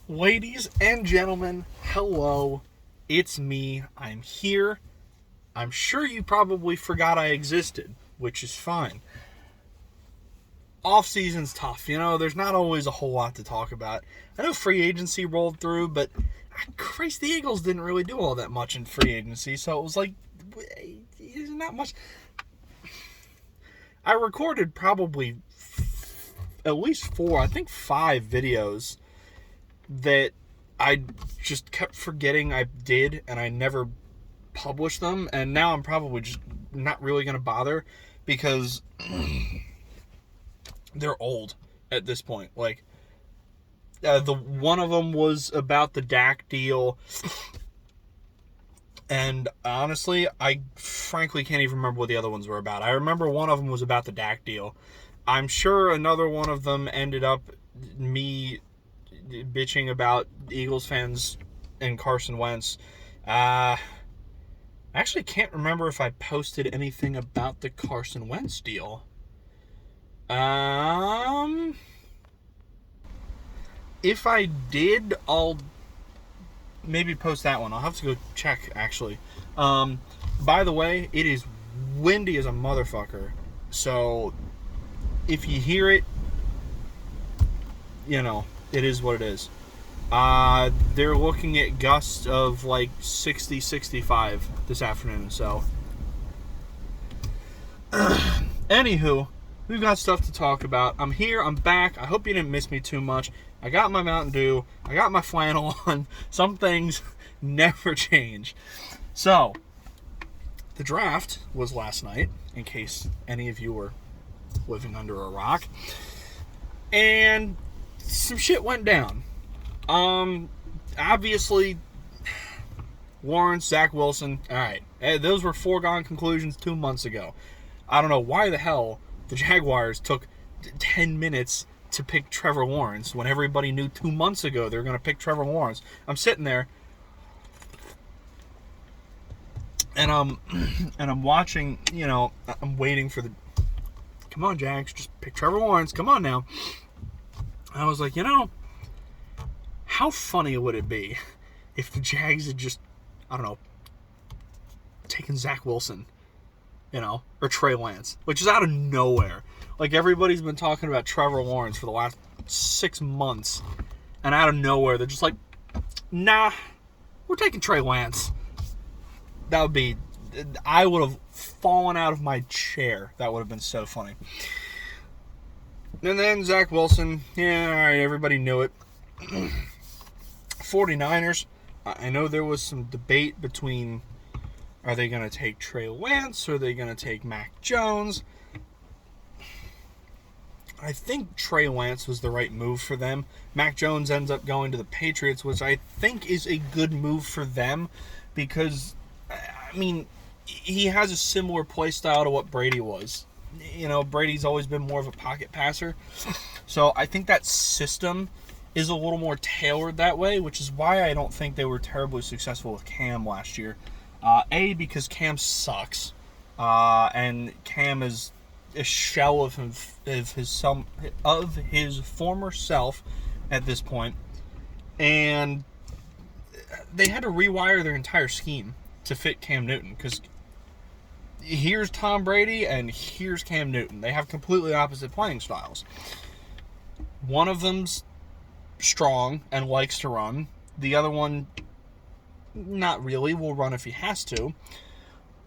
Ladies and gentlemen, hello. It's me. I'm here. I'm sure you probably forgot I existed, which is fine. Off season's tough, there's not always a whole lot to talk about. I know free agency rolled through, but Christ, the Eagles didn't really do all that much in free agency, so it was like, there's not much. I recorded probably at least 5 videos that I just kept forgetting I did, and I never published them, and now I'm probably just not really going to bother because they're old at this point. Like, the one of them was about the Dak deal, and honestly, I frankly can't even remember what the other ones were about. I remember one of them was about the Dak deal. I'm sure another one of them ended up me bitching about Eagles fans and Carson Wentz. I actually can't remember if I posted anything about the Carson Wentz deal. If I did, I'll maybe post that one. I'll have to go check, actually. By the way, it is windy as a motherfucker. So, if you hear it, it is what it is. They're looking at gusts of like 60, 65 this afternoon, so. Anywho, we've got stuff to talk about. I'm here, I'm back. I hope you didn't miss me too much. I got my Mountain Dew, I got my flannel on. Some things never change. So, the draft was last night, in case any of you were living under a rock. And some shit went down. Obviously, Lawrence, Zach Wilson, alright. Those were foregone conclusions 2 months ago. I don't know why the hell the Jaguars took 10 minutes to pick Trevor Lawrence when everybody knew 2 months ago they were going to pick Trevor Lawrence. I'm sitting there, and I'm watching, I'm waiting for the, come on, Jags, just pick Trevor Lawrence, come on now. I was like, how funny would it be if the Jags had just, I don't know, taken Zach Wilson, or Trey Lance, which is out of nowhere. Like, everybody's been talking about Trevor Lawrence for the last 6 months, and out of nowhere, they're just like, nah, we're taking Trey Lance. That would be, I would have fallen out of my chair. That would have been so funny. And then Zach Wilson, yeah, all right, everybody knew it. 49ers, I know there was some debate between, are they going to take Trey Lance or are they going to take Mac Jones? I think Trey Lance was the right move for them. Mac Jones ends up going to the Patriots, which I think is a good move for them because, he has a similar play style to what Brady was. Brady's always been more of a pocket passer. So I think that system is a little more tailored that way, which is why I don't think they were terribly successful with Cam last year. Because Cam sucks. And Cam is a shell of his former self at this point. And they had to rewire their entire scheme to fit Cam Newton, because here's Tom Brady and here's Cam Newton. They have completely opposite playing styles. One of them's strong and likes to run. The other one, not really, will run if he has to.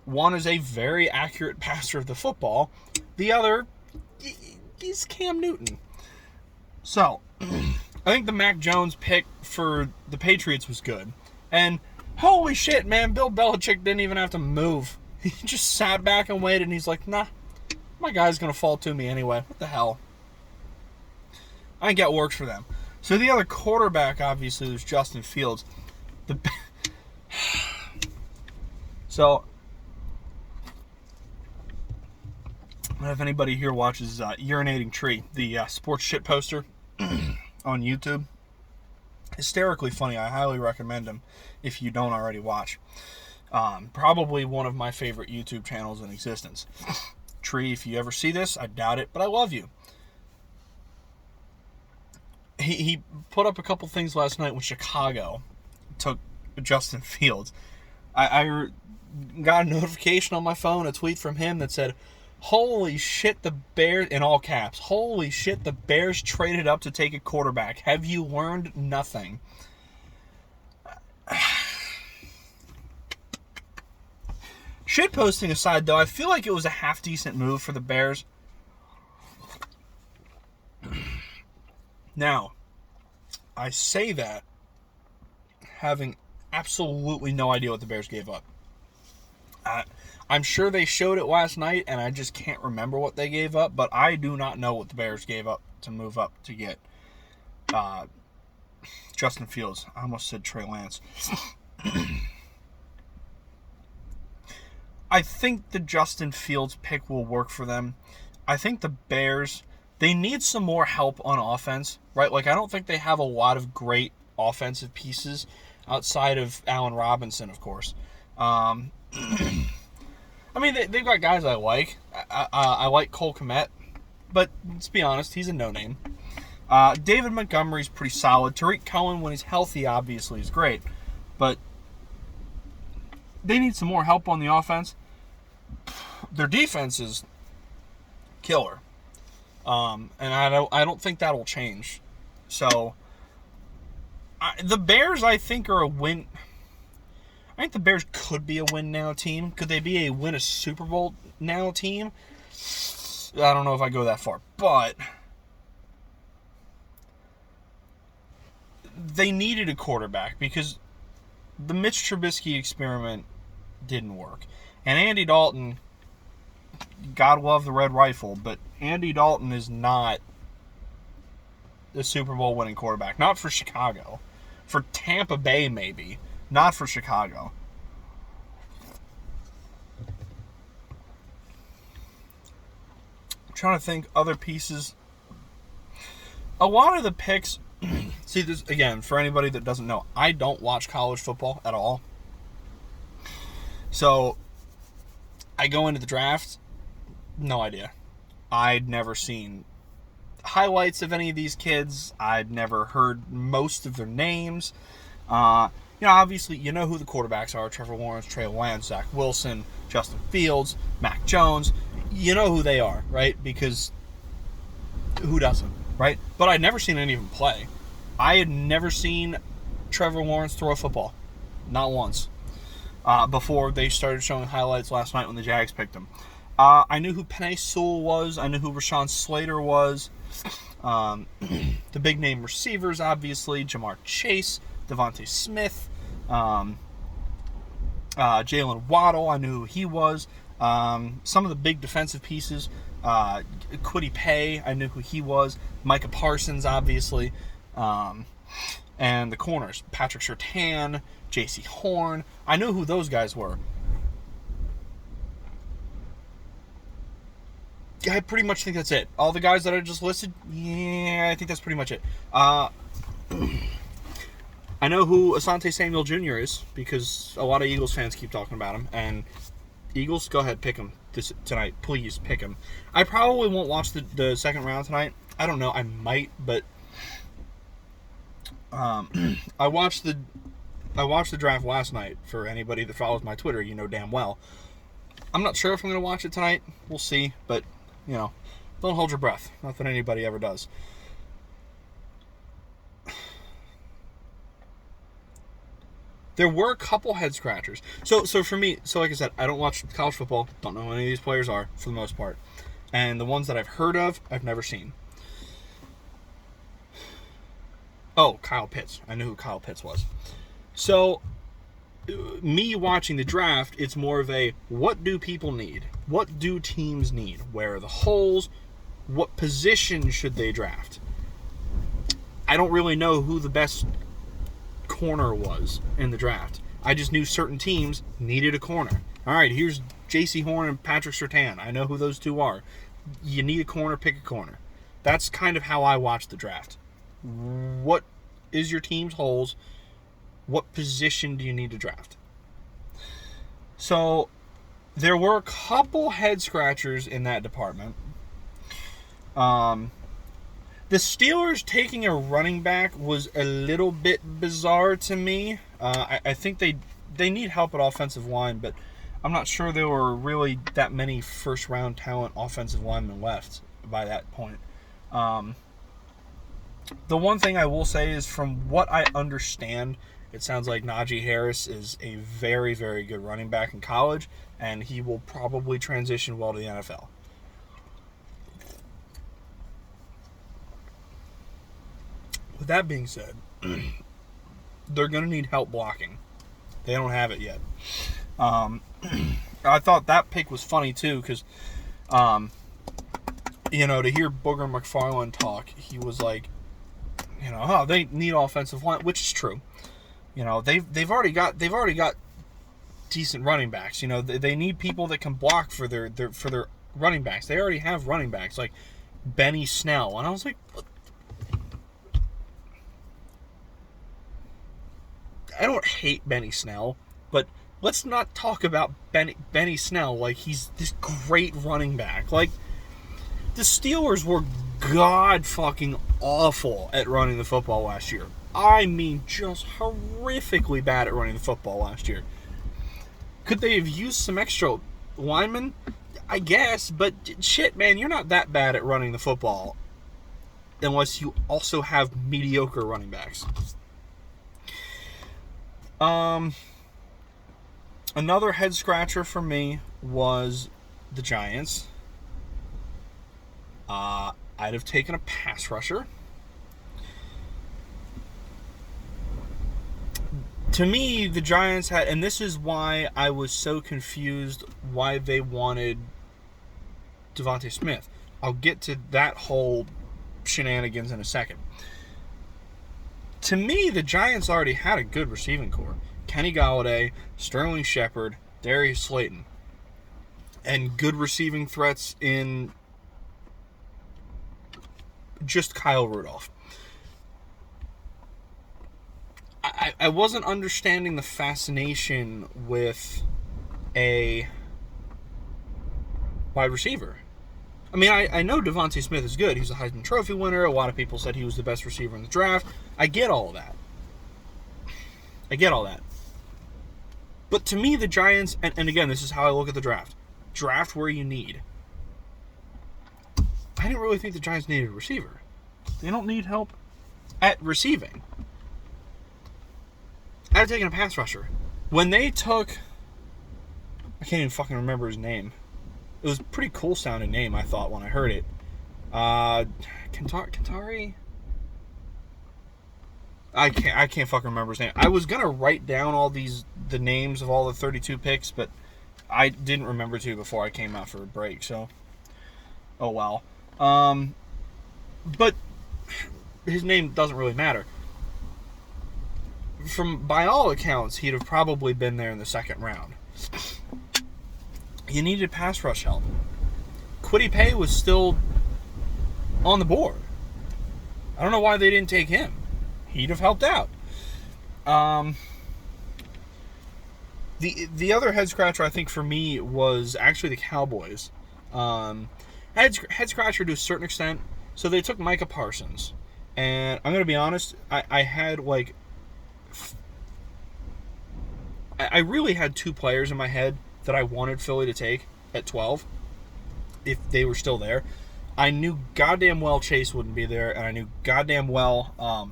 One is a very accurate passer of the football. The other is Cam Newton. So, I think the Mac Jones pick for the Patriots was good. And holy shit, man, Bill Belichick didn't even have to move. He just sat back and waited, and he's like, nah, my guy's going to fall to me anyway. What the hell? I think that works for them. So the other quarterback, obviously, was Justin Fields. So, I don't know if anybody here watches Urinating Tree, the sports shit poster on YouTube. Hysterically funny. I highly recommend him if you don't already watch. Probably one of my favorite YouTube channels in existence. Tree, if you ever see this, I doubt it, but I love you. he put up a couple things last night when Chicago took Justin Fields. I got a notification on my phone, a tweet from him that said, "Holy shit, the Bears," in all caps, "Holy shit, the Bears traded up to take a quarterback. Have you learned nothing?" Shitposting aside, though, I feel like it was a half-decent move for the Bears. Now, I say that having absolutely no idea what the Bears gave up. I'm sure they showed it last night, and I just can't remember what they gave up, but I do not know what the Bears gave up to move up to get Justin Fields. I almost said Trey Lance. I think the Justin Fields pick will work for them. I think the Bears, they need some more help on offense, right? Like, I don't think they have a lot of great offensive pieces outside of Allen Robinson, of course. I mean, they've got guys I like. I like Cole Kmet, but let's be honest, he's a no-name. David Montgomery's pretty solid. Tariq Cohen, when he's healthy, obviously is great. But they need some more help on the offense. Their defense is killer. And I don't think that'll change. So, the Bears, I think, are a win. I think the Bears could be a win now team. Could they be a win a Super Bowl now team? I don't know if I go that far. But they needed a quarterback because the Mitch Trubisky experiment didn't work. And Andy Dalton, God love the Red Rifle, but Andy Dalton is not a Super Bowl winning quarterback. Not for Chicago. For Tampa Bay, maybe. Not for Chicago. I'm trying to think other pieces. A lot of the picks. See, this again, for anybody that doesn't know, I don't watch college football at all. So, I go into the draft, no idea. I'd never seen highlights of any of these kids. I'd never heard most of their names. Obviously, you know who the quarterbacks are. Trevor Lawrence, Trey Lance, Zach Wilson, Justin Fields, Mac Jones. You know who they are, right? Because who doesn't, right? But I'd never seen any of them play. I had never seen Trevor Lawrence throw a football. Not once. Before they started showing highlights last night when the Jags picked him. I knew who Penei Sewell was. I knew who Rashawn Slater was. The big name receivers, obviously. Jamar Chase, Devontae Smith, Jalen Waddle. I knew who he was. Some of the big defensive pieces. Kwity Paye, I knew who he was. Micah Parsons, obviously. And the corners. Patrick Surtain, J.C. Horn. I knew who those guys were. I pretty much think that's it. All the guys that I just listed, yeah, I think that's pretty much it. I know who Asante Samuel Jr. is because a lot of Eagles fans keep talking about him. And Eagles, go ahead, pick him tonight. Please pick him. I probably won't watch the second round tonight. I don't know. I might, but I watched the draft last night. For anybody that follows my Twitter, you know damn well. I'm not sure if I'm going to watch it tonight. We'll see, but don't hold your breath. Not that anybody ever does. There were a couple head scratchers. So for me, like I said, I don't watch college football. Don't know who any of these players are for the most part. And the ones that I've heard of, I've never seen. Oh, Kyle Pitts. I knew who Kyle Pitts was. So, me watching the draft, it's more of a, what do people need? What do teams need? Where are the holes? What position should they draft? I don't really know who the best corner was in the draft. I just knew certain teams needed a corner. All right, here's J.C. Horn and Patrick Surtain. I know who those two are. You need a corner, pick a corner. That's kind of how I watch the draft. What is your team's holes? What position do you need to draft? So, there were a couple head scratchers in that department. The Steelers taking a running back was a little bit bizarre to me. I think they need help at offensive line, but I'm not sure there were really that many first-round talent offensive linemen left by that point. The one thing I will say is, from what I understand, it sounds like Najee Harris is a very, very good running back in college, and he will probably transition well to the NFL. With that being said, they're going to need help blocking. They don't have it yet. I thought that pick was funny, too, because, to hear Booger McFarland talk, he was like, they need offensive line, which is true. They've already got decent running backs. They need people that can block for their running backs. They already have running backs like Benny Snell, and I was like, I don't hate Benny Snell, but let's not talk about Benny Snell like he's this great running back. Like, the Steelers were god fucking awful at running the football last year. I mean, just horrifically bad at running the football last year. Could they have used some extra linemen? I guess, but shit, man, you're not that bad at running the football unless you also have mediocre running backs. Another head scratcher for me was the Giants. I'd have taken a pass rusher. To me, the Giants had, and this is why I was so confused why they wanted Devontae Smith. I'll get to that whole shenanigans in a second. To me, the Giants already had a good receiving core. Kenny Golladay, Sterling Shepard, Darius Slayton. And good receiving threats in just Kyle Rudolph. I wasn't understanding the fascination with a wide receiver. I mean, I know Devontae Smith is good. He's a Heisman Trophy winner. A lot of people said he was the best receiver in the draft. I get all of that. But to me, the Giants, and again, this is how I look at the draft. Draft where you need. I didn't really think the Giants needed a receiver. They don't need help at receiving. I'd have taken a pass rusher. When they took, I can't even fucking remember his name. It was a pretty cool sounding name, I thought, when I heard it. Kentari? I can't fucking remember his name. I was gonna write down the names of all the 32 picks, but I didn't remember to before I came out for a break, so oh well. But his name doesn't really matter. By all accounts, he'd have probably been there in the second round. You needed pass rush help. Kwity Paye was still on the board. I don't know why they didn't take him. He'd have helped out. The other head scratcher, I think, for me was actually the Cowboys. Head scratcher to a certain extent. So they took Micah Parsons. And I'm going to be honest, I had I really had two players in my head that I wanted Philly to take at 12 if they were still there. I knew goddamn well Chase wouldn't be there, and I knew goddamn well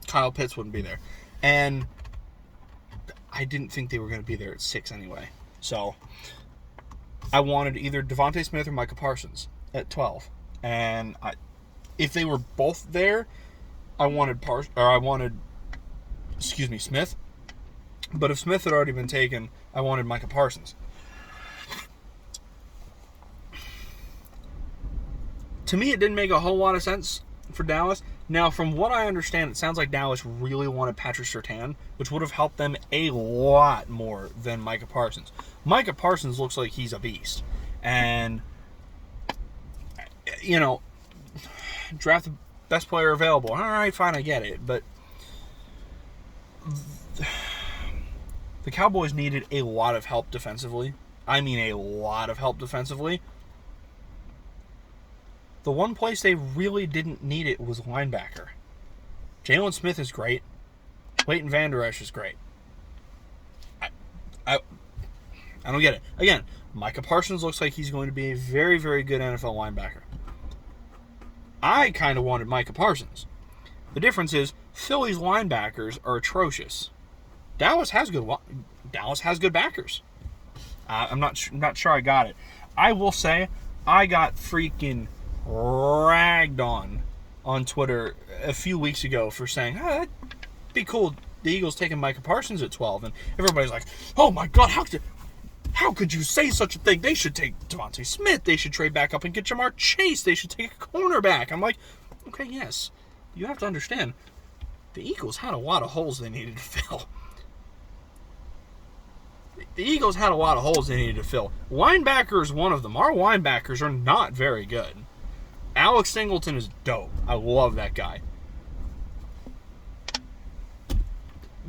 Kyle Pitts wouldn't be there. And I didn't think they were going to be there at 6 anyway. So I wanted either Devontae Smith or Micah Parsons at 12. And if they were both there, I wanted Smith. But if Smith had already been taken, I wanted Micah Parsons. To me, it didn't make a whole lot of sense for Dallas. Now, from what I understand, it sounds like Dallas really wanted Patrick Surtain, which would have helped them a lot more than Micah Parsons. Micah Parsons looks like he's a beast. And, draft the best player available. All right, fine, I get it. But the Cowboys needed a lot of help defensively. I mean, a lot of help defensively. The one place they really didn't need it was linebacker. Jalen Smith is great. Leighton Vander Esch is great. I don't get it. Again, Micah Parsons looks like he's going to be a very, very good NFL linebacker. I kind of wanted Micah Parsons. The difference is Philly's linebackers are atrocious. Dallas has good backers. I'm not sure I got it. I will say I got freaking ragged on Twitter a few weeks ago for saying, that'd be cool, the Eagles taking Micah Parsons at 12. And everybody's like, oh my God, how could you say such a thing? They should take Devontae Smith. They should trade back up and get Jamar Chase. They should take a cornerback. I'm like, okay, yes. You have to understand, the Eagles had a lot of holes they needed to fill. The Eagles had a lot of holes they needed to fill. Linebacker is one of them. Our linebackers are not very good. Alex Singleton is dope. I love that guy.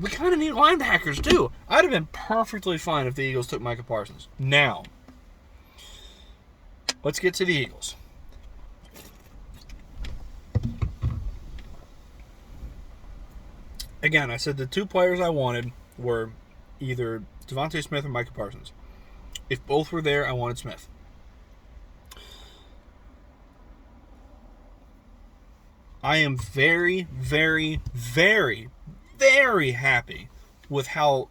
We kind of need linebackers, too. I'd have been perfectly fine if the Eagles took Micah Parsons. Now, let's get to the Eagles. Again, I said the two players I wanted were either Devontae Smith or Micah Parsons. If both were there, I wanted Smith. I am very, very, very, very happy with how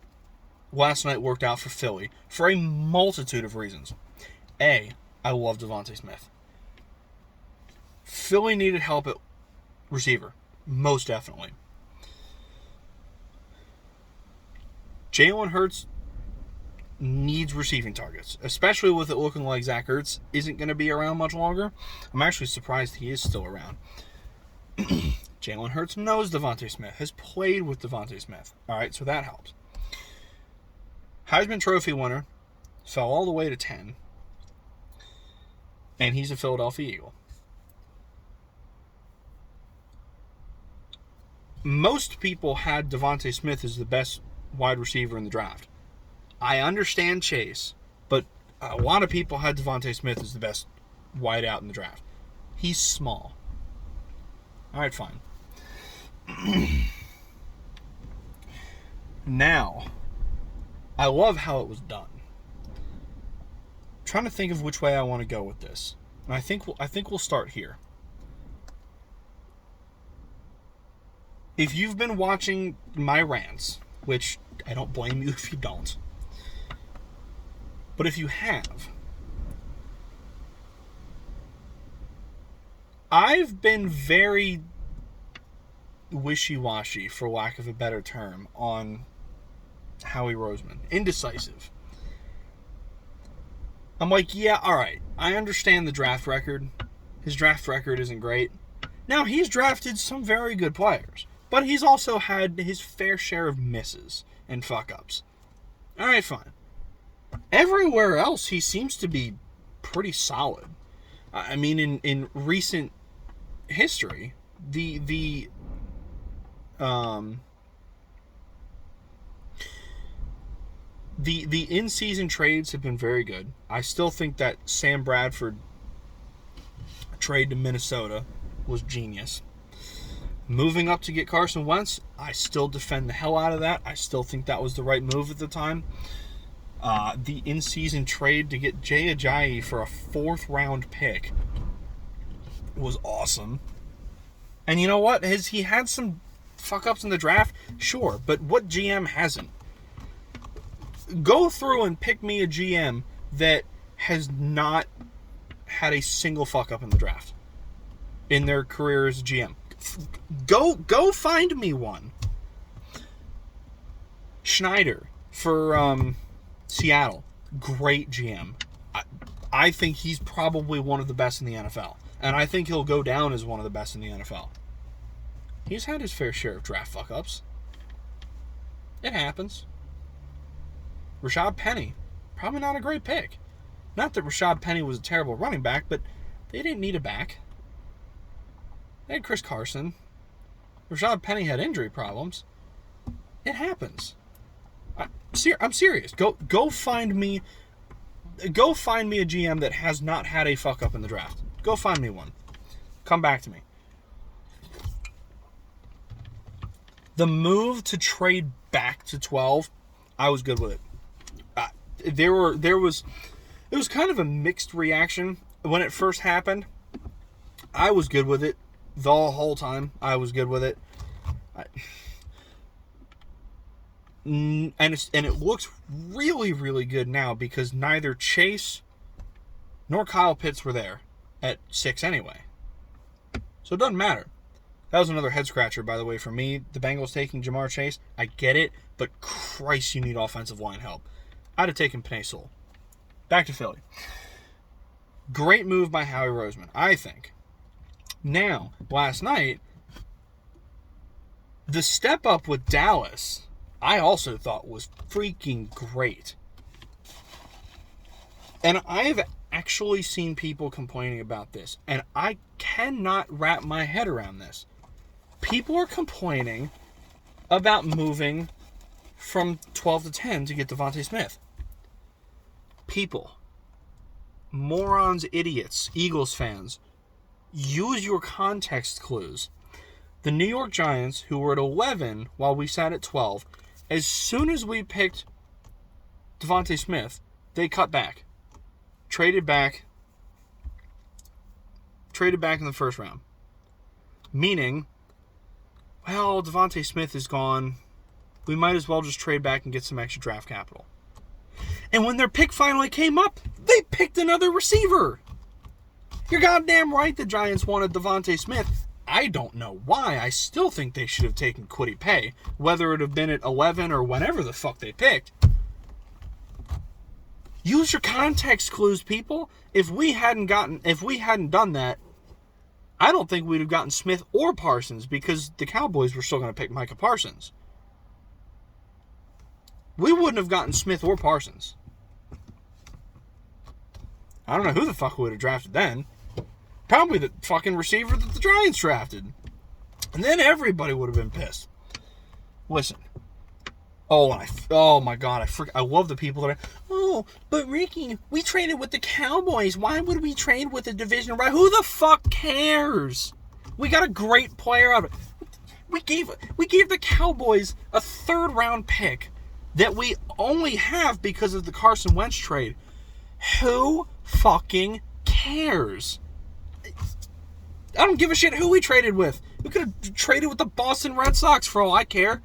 last night worked out for Philly for a multitude of reasons. A, I love Devontae Smith. Philly needed help at receiver, most definitely. Jalen Hurts needs receiving targets, especially with it looking like Zach Ertz isn't going to be around much longer. I'm actually surprised he is still around. Jalen Hurts knows Devontae Smith, has played with Devontae Smith. All right, so that helps. Heisman Trophy winner, fell all the way to 10, and he's a Philadelphia Eagle. Most people had Devontae Smith as the best wide receiver in the draft. I understand Chase, but a lot of people had Devontae Smith as the best wide out in the draft. He's small. All right, fine. Now, I love how it was done. I'm trying to think of which way I want to go with this, and I think we'll start here. If you've been watching my rants, which I don't blame you if you don't, but if you have, I've been very wishy-washy, for lack of a better term, on Howie Roseman. Indecisive. I'm like, yeah, alright, I understand the draft record. His draft record isn't great. Now, he's drafted some very good players, but he's also had his fair share of misses and fuck-ups. Alright, fine. Everywhere else, he seems to be pretty solid. I mean, in recent history, the in-season trades have been very good. I still think that Sam Bradford trade to Minnesota was genius. Moving up to get Carson Wentz, I still defend the hell out of that. I still think that was the right move at the time. The in-season trade to get Jay Ajayi for a 4th-round pick was awesome. And you know what? Has he had some fuck-ups in the draft? Sure, but what GM hasn't? Go through and pick me a GM that has not had a single fuck-up in the draft in their career as a GM. Go find me one. Schneider for Seattle. Great GM. I think he's probably one of the best in the NFL. And I think he'll go down as one of the best in the NFL. He's had his fair share of draft fuck-ups. It happens. Rashad Penny. Probably not a great pick. Not that Rashad Penny was a terrible running back, but they didn't need a back. They had Chris Carson. Rashad Penny had injury problems. It happens. I'm serious. Go find me a GM that has not had a fuck-up in the draft. Go find me one. Come back to me. The move to trade back to 12, I was good with it. It was kind of a mixed reaction when it first happened. I was good with it the whole time. I was good with it. And it looks really, really good now because neither Chase nor Kyle Pitts were there at 6 anyway. So it doesn't matter. That was another head scratcher, by the way, for me. The Bengals taking Jamar Chase, I get it, but Christ, you need offensive line help. I'd have taken Penei Sewell. Back to Philly. Great move by Howie Roseman, I think. Now, last night, the step up with Dallas, I also thought was freaking great. And I have actually seen people complaining about this, and I cannot wrap my head around this. People are complaining about moving from 12 to 10 to get DeVonta Smith. People, morons, idiots, Eagles fans, use your context clues. The New York Giants, who were at 11 while we sat at 12, as soon as we picked DeVonta Smith, they cut back. Traded back in the first round. Meaning, well, DeVonta Smith is gone. We might as well just trade back and get some extra draft capital. And when their pick finally came up, they picked another receiver. You're goddamn right the Giants wanted DeVonta Smith. I don't know why. I still think they should have taken Kwity Paye, whether it have been at 11 or whenever the fuck they picked. Use your context clues, people. If we hadn't done that, I don't think we'd have gotten Smith or Parsons because the Cowboys were still going to pick Micah Parsons. We wouldn't have gotten Smith or Parsons. I don't know who the fuck would have drafted then. Probably the fucking receiver that the Giants drafted. And then everybody would have been pissed. Listen. Oh my God, I love the people that but Ricky, we traded with the Cowboys. Why would we trade with a division rival? Who the fuck cares? We got a great player out of it. We gave the Cowboys a 3rd round pick that we only have because of the Carson Wentz trade. Who fucking cares? I don't give a shit who we traded with. We could have traded with the Boston Red Sox for all I care.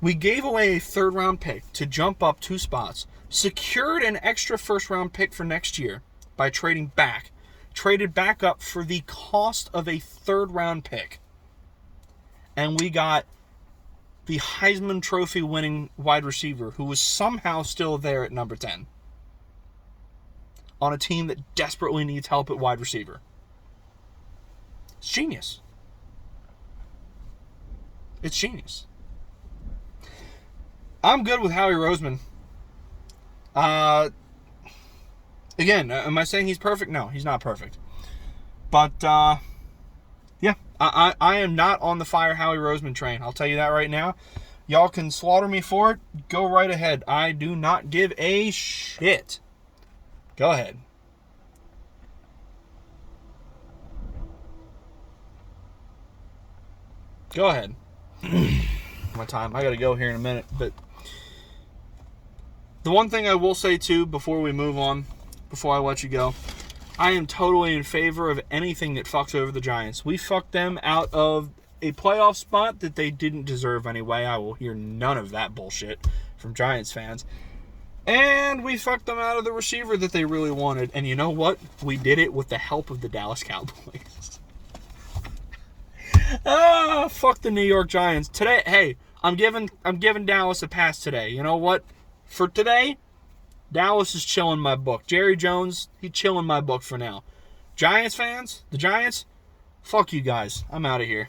We gave away a 3rd round pick to jump up 2 spots, secured an extra 1st round pick for next year by trading back, traded back up for the cost of a 3rd round pick, and we got the Heisman Trophy winning wide receiver who was somehow still there at number 10 on a team that desperately needs help at wide receiver. It's genius. It's genius. I'm good with Howie Roseman. Again, am I saying he's perfect? No, he's not perfect. But, yeah, I am not on the fire Howie Roseman train. I'll tell you that right now. Y'all can slaughter me for it. Go right ahead. I do not give a shit. Go ahead. Go ahead. My time. I gotta go here in a minute, but the one thing I will say, too, before we move on, before I let you go, I am totally in favor of anything that fucks over the Giants. We fucked them out of a playoff spot that they didn't deserve anyway. I will hear none of that bullshit from Giants fans. And we fucked them out of the receiver that they really wanted. And you know what? We did it with the help of the Dallas Cowboys. Fuck the New York Giants. Today, hey, I'm giving Dallas a pass today. You know what? For today, Dallas is chilling my book. Jerry Jones, he's chilling my book for now. Giants fans, the Giants, fuck you guys. I'm out of here.